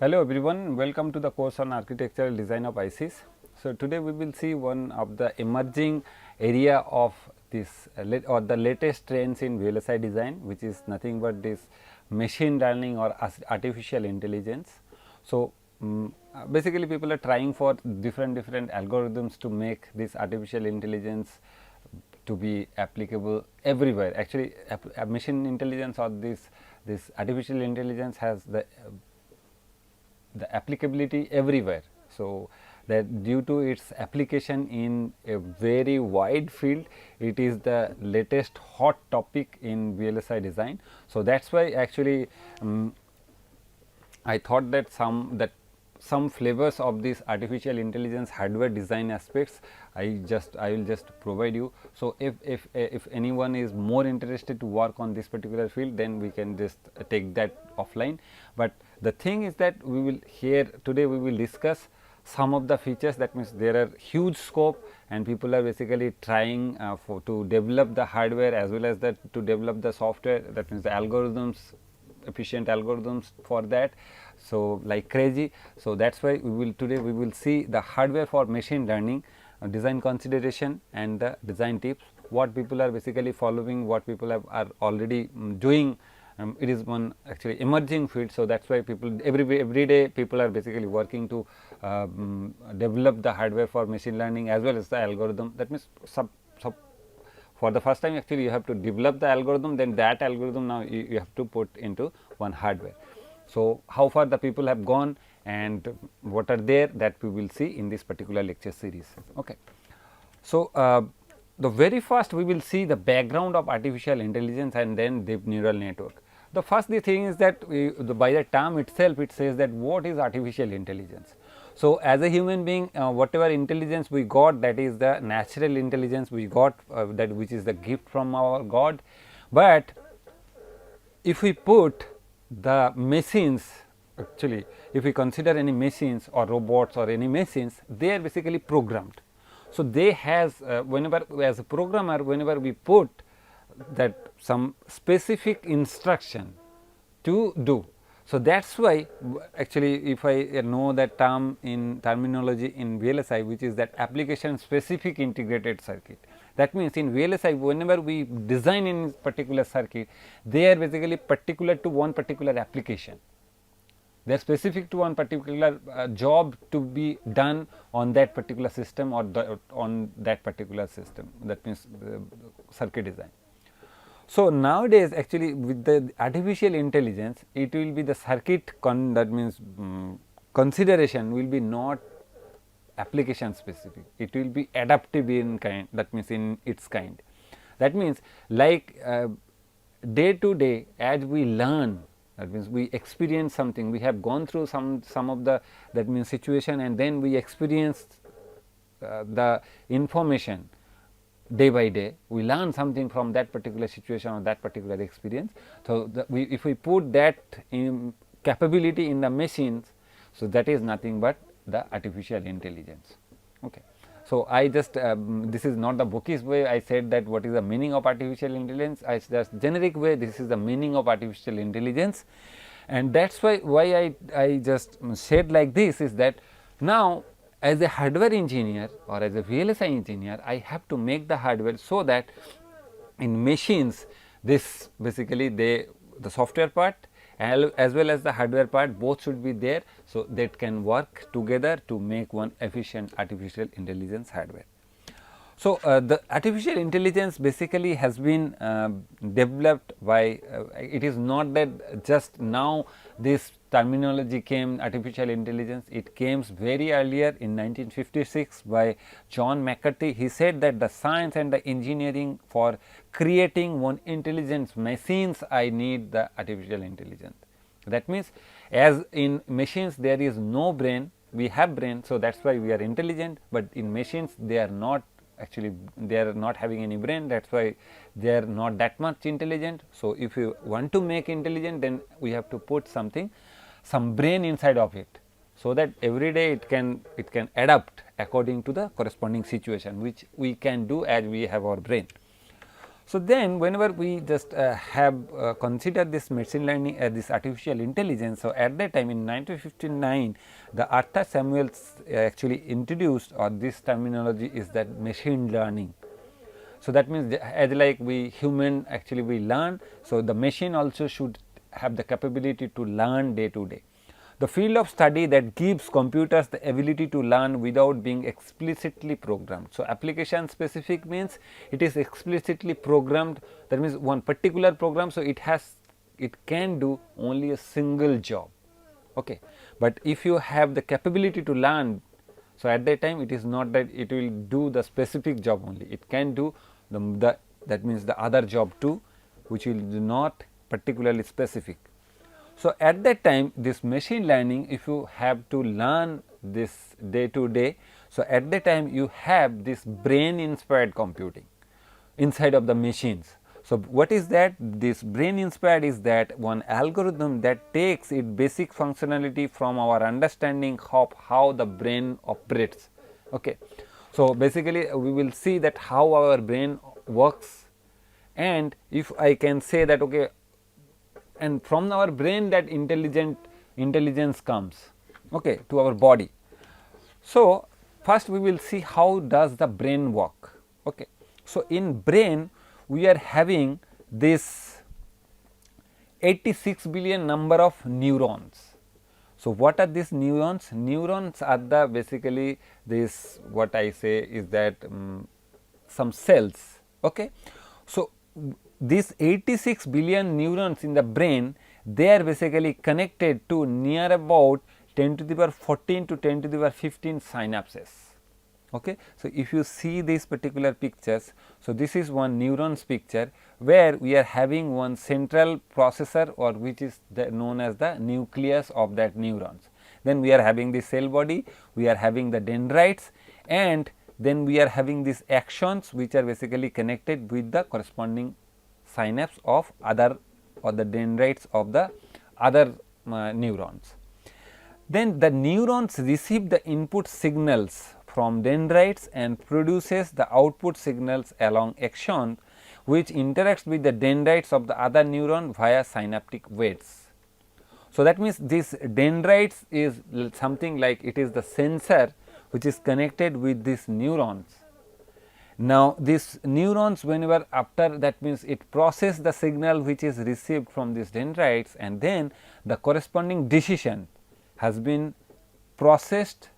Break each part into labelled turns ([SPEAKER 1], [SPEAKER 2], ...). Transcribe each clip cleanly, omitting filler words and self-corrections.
[SPEAKER 1] Hello everyone, welcome to the course on architectural design of ICs. So, today we will see one of the emerging area of this or the latest trends in VLSI design, which is nothing but this machine learning or artificial intelligence. So, basically people are trying for different algorithms to make this artificial intelligence to be applicable everywhere. Actually, machine intelligence or this artificial intelligence has the applicability everywhere. So, that due to its application in a very wide field, it is the latest hot topic in VLSI design. So, that is why actually I thought that some flavors of this artificial intelligence hardware design aspects I will just provide you. So, if anyone is more interested to work on this particular field, then we can just take that offline. But the thing is that we will today we will discuss some of the features. That means, there are huge scope and people are basically trying to develop the hardware as well as to develop the software, that means the algorithms, efficient algorithms for that. So, like crazy. So, that is why today we will see the hardware for machine learning, design consideration and the design tips, what people are basically following, what people are already doing. It is one actually emerging field. So, that is why people every day people are basically working to develop the hardware for machine learning as well as the algorithm. That means, for the first time actually you have to develop the algorithm, then that algorithm now you have to put into one hardware. So, how far the people have gone and what are there, that we will see in this particular lecture series. Okay. So, the very first we will see the background of artificial intelligence and then deep neural network. The first thing is that by the term itself it says that what is artificial intelligence. So, as a human being, whatever intelligence we got, that is the natural intelligence we got, that which is the gift from our God. But if we put the machines, actually if we consider any machines or robots or any machines, they are basically programmed. So, they has whenever as a programmer, whenever we put that some specific instruction to do. So, that is why actually if I know that term in terminology in VLSI, which is that application specific integrated circuit. That means, in VLSI whenever we design in particular circuit, they are basically particular to one particular application. They are specific to one particular job to be done on that particular system or on that particular system, that means circuit design. So, nowadays actually with the artificial intelligence, it will be the circuit that means consideration will be not application specific, it will be adaptive in kind, that means in its kind. That means, like day to day as we learn, that means we experience something, we have gone through some of the, that means situation, and then we experience the information day by day, we learn something from that particular situation or that particular experience. So, if we put that in capability in the machines, so that is nothing but the artificial intelligence. Okay. So, I just this is not the bookish way I said that what is the meaning of artificial intelligence, I just generic way this is the meaning of artificial intelligence, and that is why I just said like this is that now as a hardware engineer or as a VLSI engineer, I have to make the hardware so that in machines this basically the software part as well as the hardware part both should be there. So, that can work together to make one efficient artificial intelligence hardware. So, the artificial intelligence basically has been developed by it is not that just now this terminology came artificial intelligence, it came very earlier in 1956 by John McCarthy. He said that the science and the engineering for creating one intelligent machines, I need the artificial intelligence. That means, as in machines there is no brain, we have brain. So, that is why we are intelligent, but in machines they are not actually, they are not having any brain, that is why they are not that much intelligent. So, if you want to make intelligent, then we have to put some brain inside of it, so that every day it can adapt according to the corresponding situation, which we can do as we have our brain. So, then whenever we just have considered this machine learning this artificial intelligence. So, at that time in 1959 the Arthur Samuels actually introduced, or this terminology is that machine learning. So, that means as like we human actually we learn. So, the machine also should have the capability to learn day to day. The field of study that gives computers the ability to learn without being explicitly programmed. So, application specific means it is explicitly programmed, that means one particular program. So, it can do only a single job. Okay. But if you have the capability to learn, so at that time it is not that it will do the specific job only, it can do that means the other job too, which will not particularly specific. So, at that time this machine learning, if you have to learn this day to day, so at that time you have this brain inspired computing inside of the machines. So, what is that? This brain inspired is that one algorithm that takes its basic functionality from our understanding of how the brain operates. Okay. So, basically we will see that how our brain works, and if I can say that okay, and from our brain that intelligence comes, okay, to our body. So, first we will see how does the brain work. Okay. So, in brain we are having this 86 billion number of neurons. So, what are these neurons? Neurons are the basically this, what I say is that some cells. Okay. So, these 86 billion neurons in the brain, they are basically connected to near about 10 to the power 14 to 10 to the power 15 synapses. Okay. So, if you see these particular pictures, so this is one neurons picture where we are having one central processor, or which is known as the nucleus of that neurons. Then we are having the cell body, we are having the dendrites, and then we are having these axons which are basically connected with the corresponding synapse of other, or the dendrites of the other neurons. Then the neurons receive the input signals from dendrites and produces the output signals along axon, which interacts with the dendrites of the other neuron via synaptic weights. So, that means this dendrites is something like it is the sensor which is connected with these neurons. Now, these neurons, whenever after that means it process the signal which is received from these dendrites, and then the corresponding decision has been processed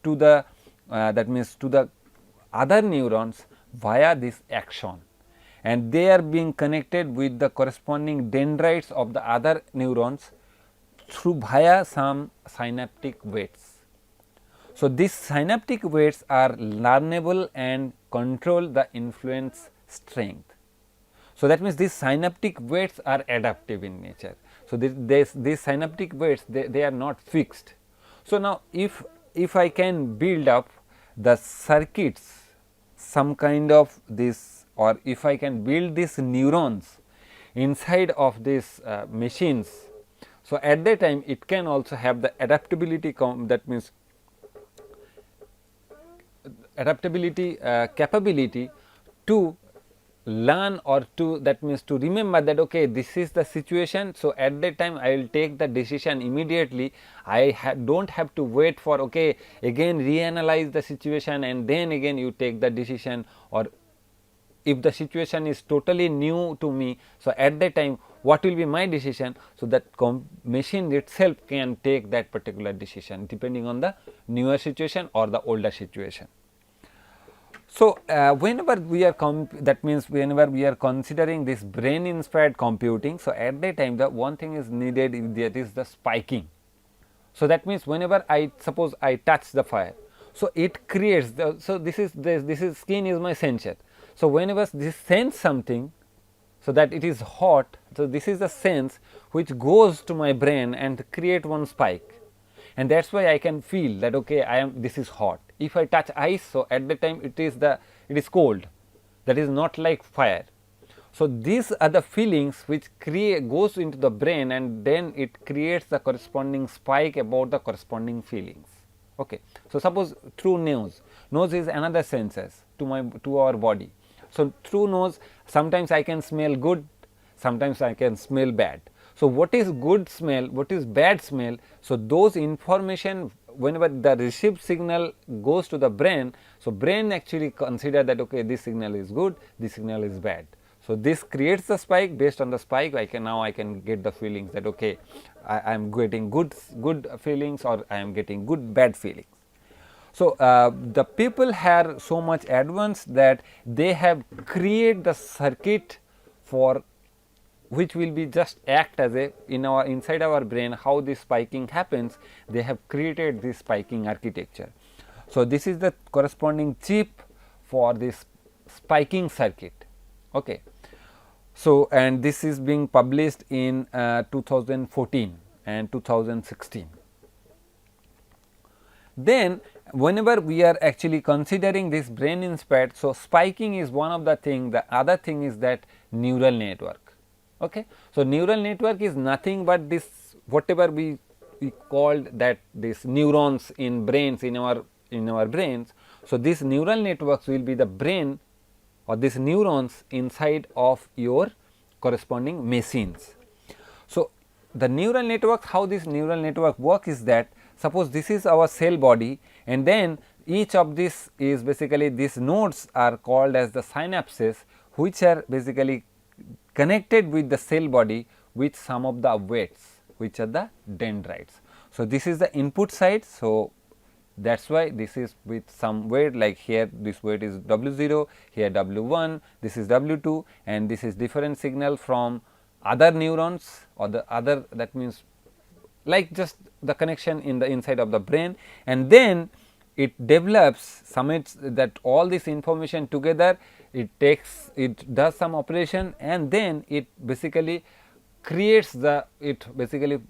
[SPEAKER 1] to the that means to the other neurons via this axon, and they are being connected with the corresponding dendrites of the other neurons through via some synaptic weights. So, these synaptic weights are learnable and control the influence strength. So, that means these synaptic weights are adaptive in nature. So, these synaptic weights they are not fixed. So, now if I can build up the circuits, some kind of this, or if I can build these neurons inside of these machines. So, at that time it can also have the adaptability that means capability to learn, or to that means to remember that okay, this is the situation. So, at that time I will take the decision immediately. I do not have to wait for okay, again reanalyze the situation and then again you take the decision, or if the situation is totally new to me. So, at that time what will be my decision. So, that machine itself can take that particular decision depending on the newer situation or the older situation. So, whenever we are that means whenever we are considering this brain inspired computing. So, at that time the one thing is needed, that is the spiking. So, that means whenever I suppose I touch the fire, so it creates the, so this is skin is my sensor. So, whenever this sense something, so that it is hot, so this is the sense which goes to my brain and create one spike, and that is why I can feel that okay, this is hot. If I touch ice, so at that time it is cold, that is not like fire. So, these are the feelings which goes into the brain, and then it creates the corresponding spike about the corresponding feelings. Okay. So, suppose through nose is another senses to our body. So, through nose sometimes I can smell good, sometimes I can smell bad. So, what is good smell, what is bad smell? So, those information whenever the received signal goes to the brain, so brain actually consider that okay, this signal is good, this signal is bad. So, this creates the spike, based on the spike I can get the feelings that okay, I am getting good feelings or I am getting good bad feelings. So, the people are so much advanced that they have created the circuit for which will be just act as a inside our brain how this spiking happens. They have created this spiking architecture. So, this is the corresponding chip for this spiking circuit. Okay. So, and this is being published in 2014 and 2016. Then whenever we are actually considering this brain inspired, so spiking is one of the thing, the other thing is that neural network. Okay. So, neural network is nothing but this whatever we called that this neurons in brains in our brains. So, these neural networks will be the brain or these neurons inside of your corresponding machines. So, the neural network, how this neural network work is that suppose this is our cell body and then each of this is basically these nodes are called as the synapses, which are basically connected with the cell body with some of the weights, which are the dendrites. So, this is the input side. So, that is why this is with some weight, like here this weight is W0, here W1, this is W2 and this is different signal from other neurons or the other, that means like just the connection in the inside of the brain, and then it develops summits that all this information together, it does some operation and then it basically creates it basically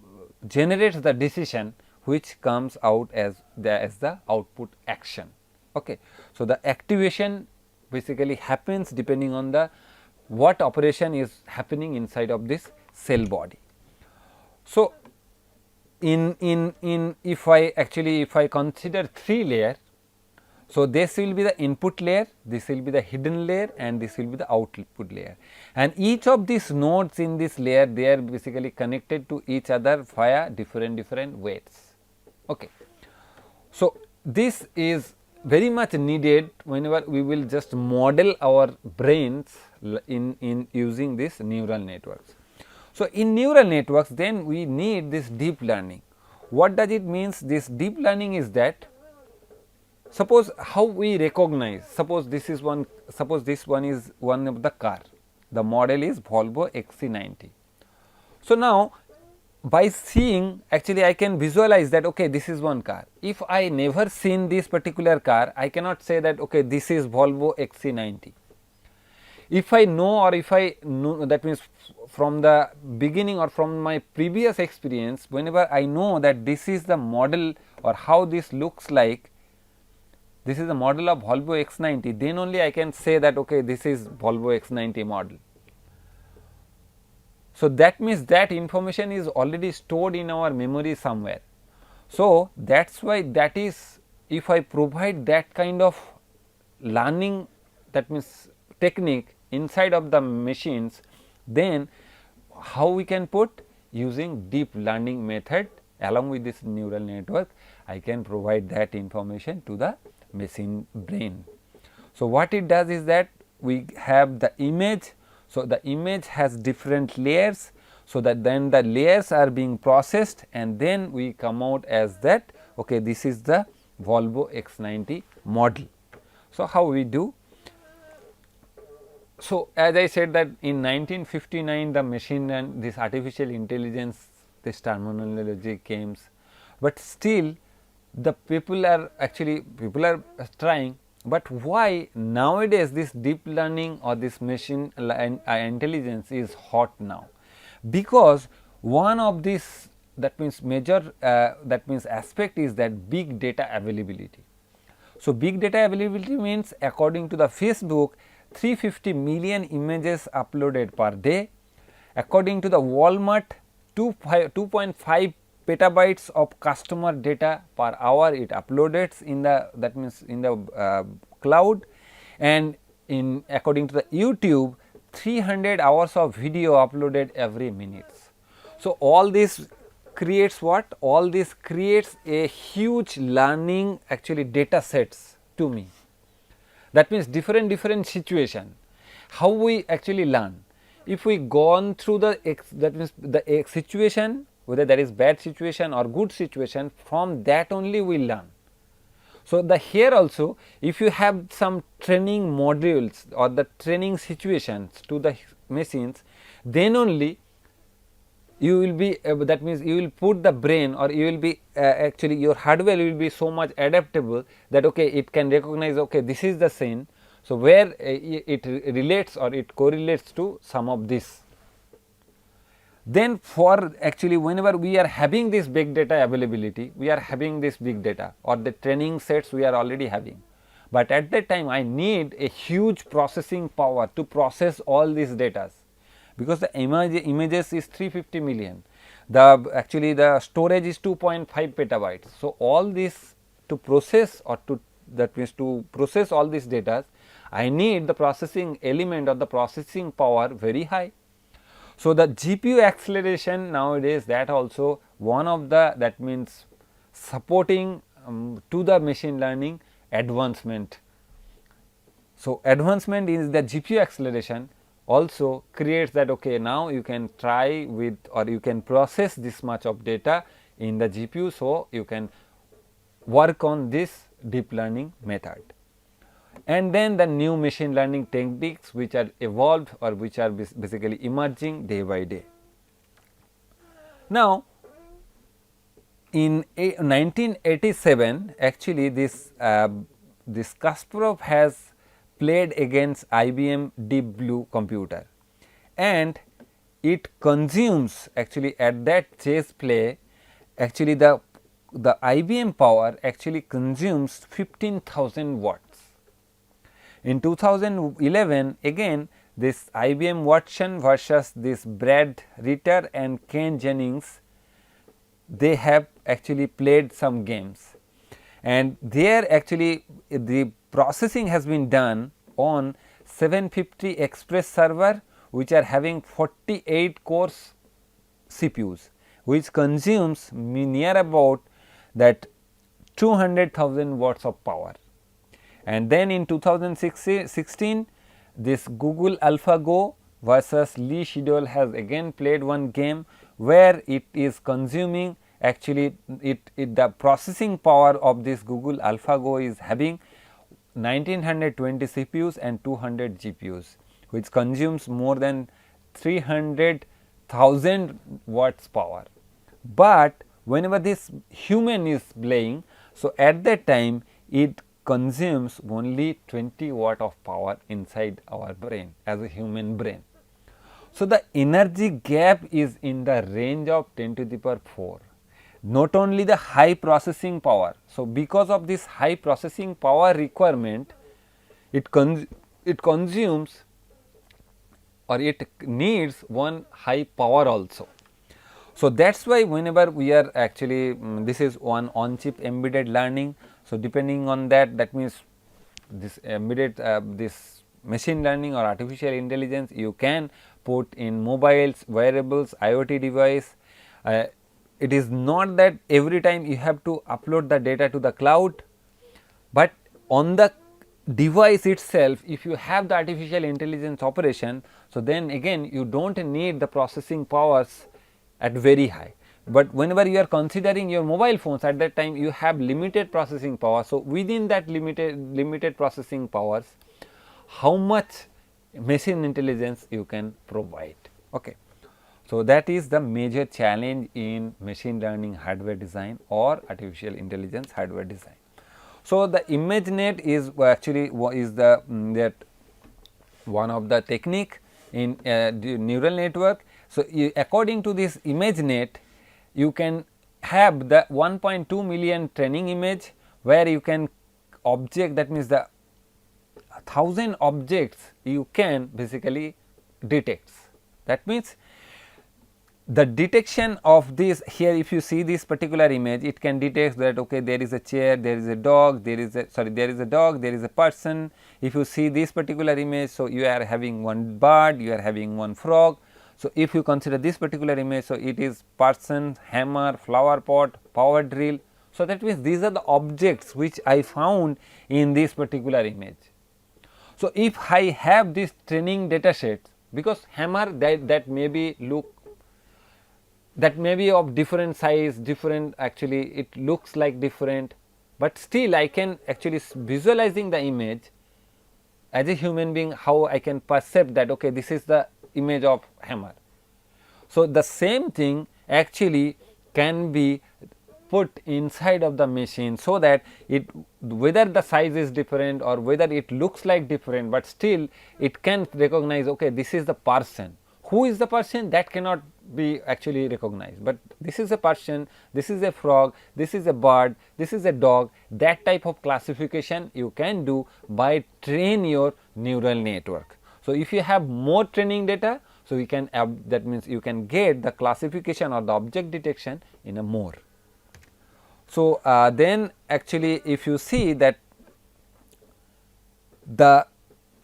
[SPEAKER 1] generates the decision which comes out as the output action. Okay. So, the activation basically happens depending on the what operation is happening inside of this cell body. So, if I consider 3 layer, so this will be the input layer, this will be the hidden layer and this will be the output layer, and each of these nodes in this layer they are basically connected to each other via different weights. Okay. So, this is very much needed whenever we will just model our brains in using these neural networks. So, in neural networks then we need this deep learning. What does it means? This deep learning is that suppose how we recognize, suppose this one is one of the car, the model is Volvo XC90. So, now by seeing actually I can visualize that okay, this is one car. If I never seen this particular car, I cannot say that okay, this is Volvo XC90. If I know, or if I know, that means from the beginning or from my previous experience, whenever I know that this is the model or how this looks like, this is the model of Volvo X90, then only I can say that okay, this is Volvo X90 model. So, that means that information is already stored in our memory somewhere. So, that is why that is, if I provide that kind of learning, that means technique inside of the machines, then how we can put using deep learning method along with this neural network, I can provide that information to the machine brain. So, what it does is that we have the image. So, the image has different layers. So, that then the layers are being processed and then we come out as that okay, this is the Volvo X90 model. So, how we do? So, as I said that in 1959 the machine and this artificial intelligence, this terminology came, but still the people are trying, but why nowadays this deep learning or this machine intelligence is hot now? Because one of this, that means major that means aspect is that big data availability. So, big data availability means according to the Facebook 350 million images uploaded per day, according to the Walmart 2.5 petabytes of customer data per hour it uploads in the, that means in the cloud, and in according to the YouTube 300 hours of video uploaded every minute. So, all this creates what? All this creates a huge learning actually data sets to me. That means different situation, how we actually learn. If we gone through the that means the situation, whether that is bad situation or good situation, from that only we learn. So, the here also if you have some training modules or the training situations to the machines, then only you will be that means you will put the brain, or you will be actually your hardware will be so much adaptable that okay, it can recognize okay, this is the scene. So, where it relates or it correlates to some of this. Then for actually whenever we are having this big data availability, we are having this big data or the training sets we are already having, but at that time I need a huge processing power to process all these data, because the images is 350 million, the actually the storage is 2.5 petabytes. So, all this to process, or to that means to process all these data, I need the processing element or the processing power very high. So, the GPU acceleration nowadays, that also one of the, that means supporting to the machine learning advancement. So, advancement is the GPU acceleration also creates that okay, now you can try with, or you can process this much of data in the GPU. So, you can work on this deep learning method. And then the new machine learning techniques which are evolved or which are basically emerging day by day. Now, in 1987 actually this Kasparov has played against IBM Deep Blue computer, and it consumes actually at that chess play actually the IBM power actually consumes 15,000 watts. In 2011 again this IBM Watson versus this Brad Ritter and Ken Jennings, they have actually played some games, and there actually the processing has been done on 750 Express server, which are having 48 cores CPUs, which consumes near about that 200,000 watts of power. And then in 2016 this Google AlphaGo versus Lee Sedol has again played one game, where it is consuming actually the processing power of this Google AlphaGo is having 1920 CPUs and 200 GPUs, which consumes more than 300,000 watts power. But whenever this human is playing, so at that time it consumes only 20 watt of power inside our brain as a human brain. So, the energy gap is in the range of 10 to the power 4, not only the high processing power. So, because of this high processing power requirement, it consumes or it needs one high power also. So, that is why whenever we are actually this is one on chip embedded learning. So, depending on that, that means this embedded this machine learning or artificial intelligence you can put in mobiles, wearables, IoT device. It is not that every time you have to upload the data to the cloud, but on the device itself, if you have the artificial intelligence operation, so then again you do not need the processing powers at very high. But whenever you are considering your mobile phones, at that time you have limited processing power. So, within that limited processing powers, how much machine intelligence you can provide. Okay. So, that is the major challenge in machine learning hardware design or artificial intelligence hardware design. So, the ImageNet is actually is the that one of the technique in neural network. So, according to this ImageNet, you can have the 1.2 million training image, where you can object, that means the 1000 objects you can basically detect. That means the detection of this here, if you see this particular image, it can detect that okay, there is a chair, there is a dog, there is a there is a dog, there is a person. If you see this particular image, so you are having one bird, you are having one frog. So, if you consider this particular image, so it is person, hammer, flower pot, power drill. So, that means these are the objects which I found in this particular image. So, if I have this training data set, because hammer that may be of different size, different, actually it looks like different, but still I can actually visualizing the image as a human being, how I can perceive that okay, this is the image of hammer. So, the same thing actually can be put inside of the machine, so that it, whether the size is different or whether it looks like different, but still it can recognize okay, this is the person. Who is the person, that cannot be actually recognized, but this is a person, this is a frog, this is a bird, this is a dog. That type of classification you can do by train your neural network. So, if you have more training data, so you can that means you can get the classification or the object detection in a more. So, then actually if you see that the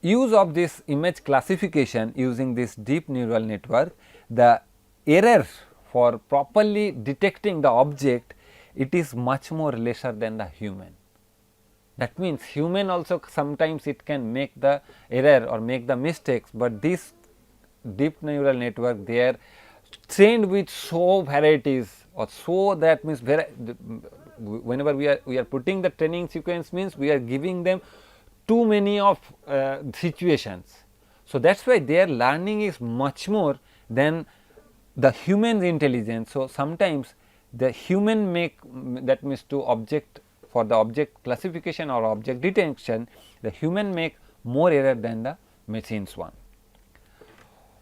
[SPEAKER 1] use of this image classification using this deep neural network, the error for properly detecting the object, it is much more lesser than the human. That means, human also sometimes it can make the error or make the mistakes, but this deep neural network, they are trained with so varieties, or so that means whenever we are putting the training sequence, means we are giving them too many of situations. So, that is why their learning is much more than the human intelligence. So, sometimes the human make, that means to object, for the object classification or object detection, the human make more error than the machines one.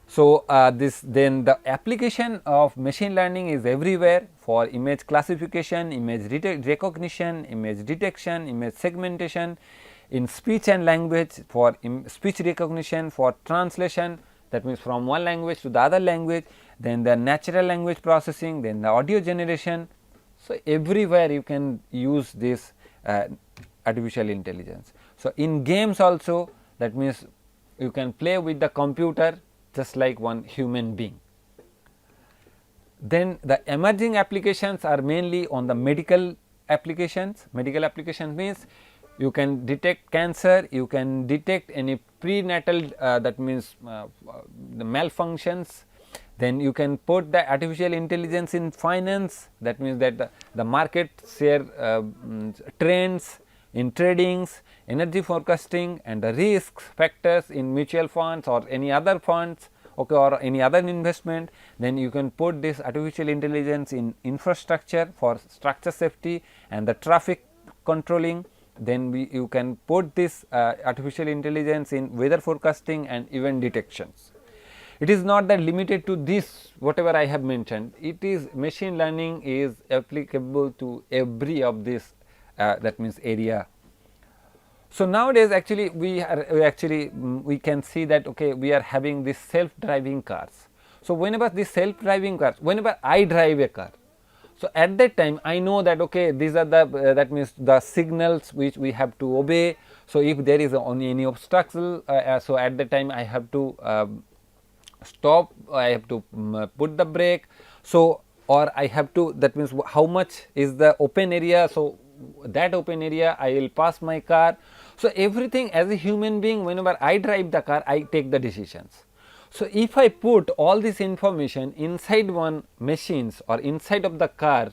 [SPEAKER 1] So, this then the application of machine learning is everywhere for image classification, image recognition, image detection, image segmentation, in speech and language, for speech recognition, for translation, that means from one language to the other language, then the natural language processing, then the audio generation. So, everywhere you can use this artificial intelligence. So, in games also, that means you can play with the computer just like one human being. Then the emerging applications are mainly on the medical applications. Medical application means you can detect cancer, you can detect any prenatal that means the malfunctions. Then you can put the artificial intelligence in finance, that means that the market share trends in tradings, energy forecasting, and the risk factors in mutual funds or any other funds, okay, or any other investment. Then you can put this artificial intelligence in infrastructure for structure safety and the traffic controlling. Then you can put this artificial intelligence in weather forecasting and event detections. It is not that limited to this whatever I have mentioned, it is machine learning is applicable to every of this that means area. So, nowadays actually we can see that okay, we are having this self driving cars. So, whenever this self driving cars, whenever I drive a car, so at that time I know that okay, these are the that means the signals which we have to obey. So, if there is any obstacle, so at that time I have to stop, I have to put the brake. So, or I have to, that means how much is the open area. So, that open area I will pass my car. So, everything as a human being, whenever I drive the car, I take the decisions. So, if I put all this information inside one machines or inside of the car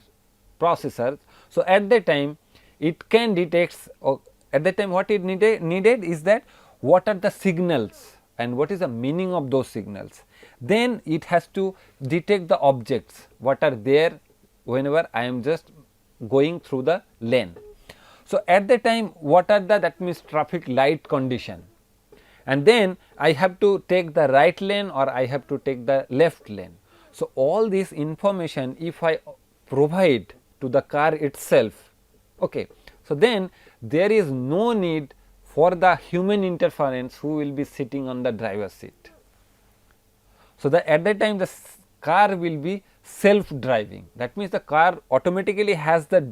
[SPEAKER 1] processor, so at that time it can detect, or at that time what it needed is that what are the signals and what is the meaning of those signals. Then it has to detect the objects what are there whenever I am just going through the lane. So, at the time what are the, that means traffic light condition, and then I have to take the right lane or I have to take the left lane. So, all this information if I provide to the car itself, okay, so then there is no need for the human interference who will be sitting on the driver's seat. So, at that time the car will be self driving. That means, the car automatically has the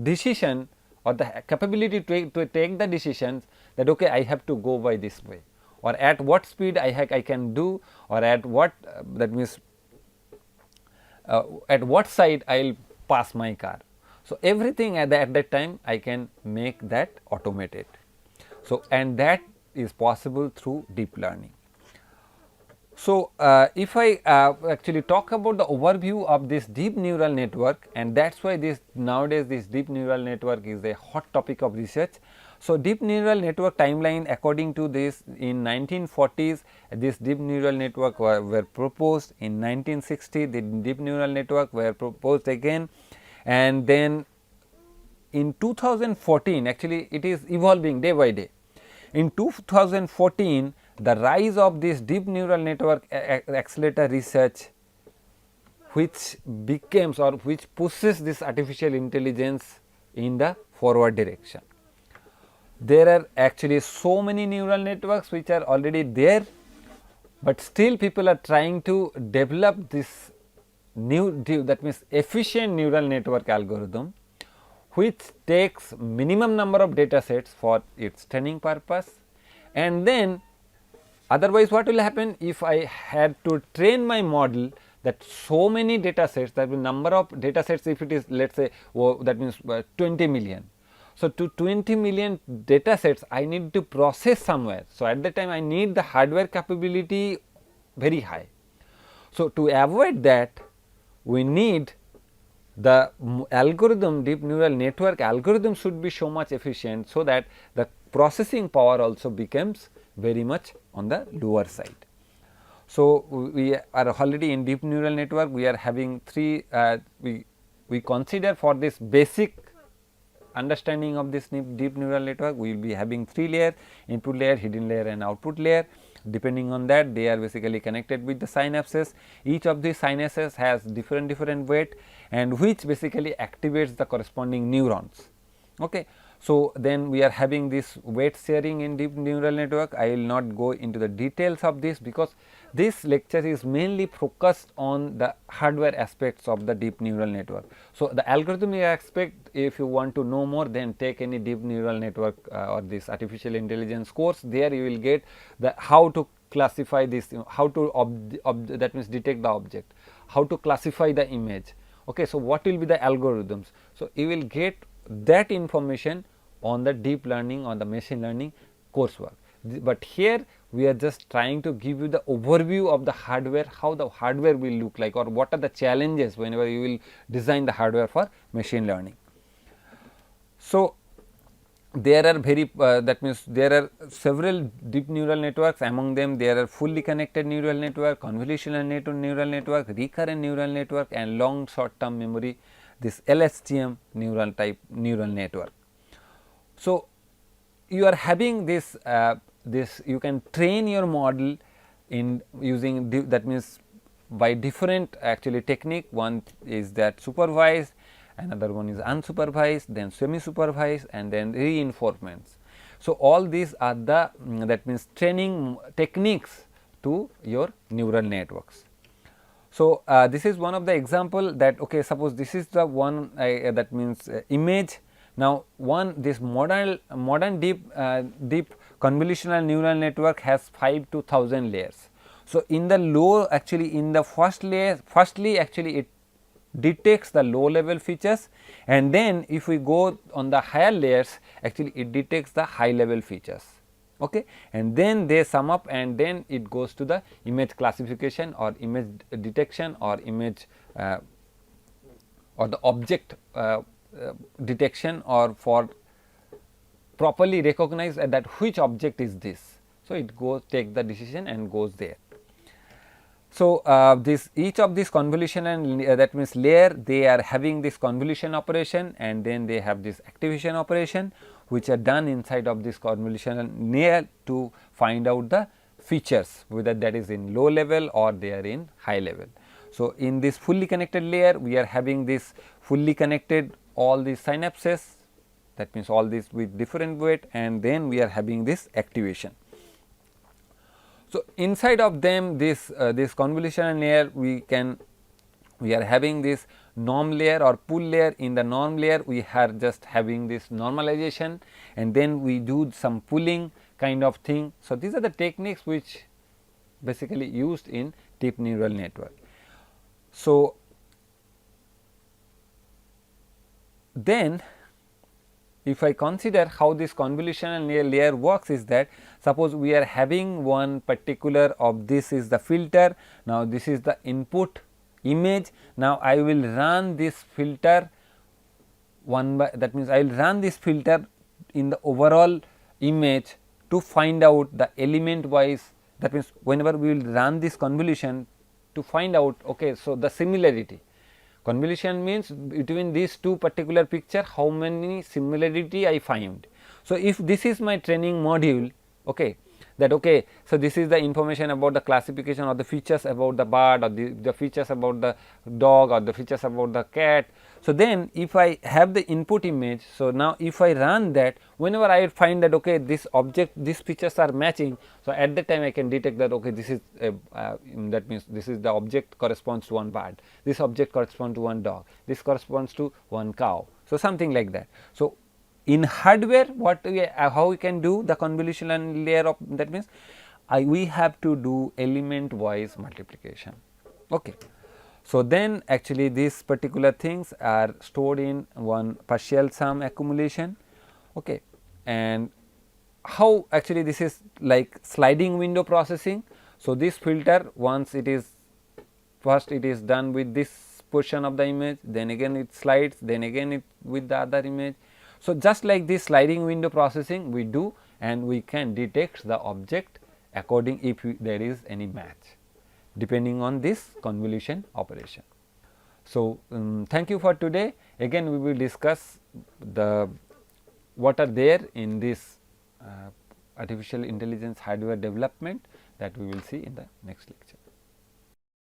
[SPEAKER 1] decision or the capability to take the decisions that okay, I have to go by this way, or at what speed I can do, or at what that means at what side I will pass my car. So, everything at that time I can make that automated. So, and that is possible through deep learning. So, if I actually talk about the overview of this deep neural network, and that is why this nowadays this deep neural network is a hot topic of research. So, deep neural network timeline, according to this, in 1940s this deep neural network were proposed, in 1960 the deep neural network were proposed again, and then in 2014 actually it is evolving day by day. In 2014 the rise of this deep neural network accelerator research, which becomes or which pushes this artificial intelligence in the forward direction. There are actually so many neural networks which are already there, but still people are trying to develop this new, that means efficient neural network algorithm, which takes minimum number of data sets for its training purpose. And then otherwise what will happen, if I had to train my model that so many data sets, that will number of data sets, if it is let us say that means 20 million. So, to 20 million data sets I need to process somewhere. So, at that time I need the hardware capability very high. So, to avoid that we need the algorithm, deep neural network algorithm should be so much efficient, so that the processing power also becomes very much on the lower side. So, we are already in deep neural network, we are having three, we consider for this basic understanding of this deep neural network, we will be having three layers: input layer, hidden layer and output layer. Depending on that, they are basically connected with the synapses. Each of these synapses has different weight, and which basically activates the corresponding neurons. Okay. So, then we are having this weight sharing in deep neural network. I will not go into the details of this, because this lecture is mainly focused on the hardware aspects of the deep neural network. So, the algorithmic aspect, if you want to know more, then take any deep neural network or this artificial intelligence course. There you will get the how to classify this, how to that means detect the object, how to classify the image. Okay. So, what will be the algorithms? So, you will get that information on the deep learning, on the machine learning coursework. But here we are just trying to give you the overview of the hardware, how the hardware will look like, or what are the challenges whenever you will design the hardware for machine learning. So, there are that means there are several deep neural networks. Among them there are fully connected neural network, convolutional neural network, recurrent neural network and long short term memory, this LSTM neural network. So, you are having this you can train your model in using that means by different actually technique. One is that supervised, another one is unsupervised, then semi supervised, and then reinforcements. So, all these are the that means training techniques to your neural networks. So, this is one of the example that okay, suppose this is the one that means image. Now, this modern deep convolutional neural network has 5 to 1000 layers. So, in the low actually in the first layer, firstly actually it detects the low level features, and then if we go on the higher layers actually it detects the high level features. Okay. And then they sum up, and then it goes to the image classification or image detection or image or the object detection, or for properly recognize that which object is this. So, it goes take the decision and goes there. So, this each of these convolution and that means layer, they are having this convolution operation, and then they have this activation operation, which are done inside of this convolutional layer to find out the features, whether that is in low level or they are in high level. So, in this fully connected layer, we are having this fully connected all these synapses, that means all these with different weight, and then we are having this activation. So, inside of them this convolutional layer we are having this norm layer or pool layer. In the norm layer we are just having this normalization, and then we do some pooling kind of thing. So, these are the techniques which basically used in deep neural network. So, then if I consider how this convolutional layer works is that, suppose we are having one particular of this is the filter, now this is the input image. Now, I will run this filter one by, that means I will run this filter in the overall image to find out the element wise, that means whenever we will run this convolution to find out, okay, so the similarity. Convolution means between these two particular picture how many similarity I find. So, if this is my training module, okay, that okay, so this is the information about the classification or the features about the bird or the features about the dog or the features about the cat. So, then if I have the input image, so now if I run that, whenever I find that okay, this object, these features are matching, so at that time I can detect that okay, this is that means this is the object corresponds to one bird, this object corresponds to one dog, this corresponds to one cow. So, something like that. So, in hardware what we how we can do the convolutional layer of, that means we have to do element wise multiplication. Okay. So, then actually these particular things are stored in one partial sum accumulation, okay. And how actually this is like sliding window processing. So, this filter once it is first it is done with this portion of the image, then again it slides, then again it with the other image. So, just like this sliding window processing we do, and we can detect the object according if there is any match depending on this convolution operation. So, thank you for today. Again we will discuss the what are there in this artificial intelligence hardware development, that we will see in the next lecture.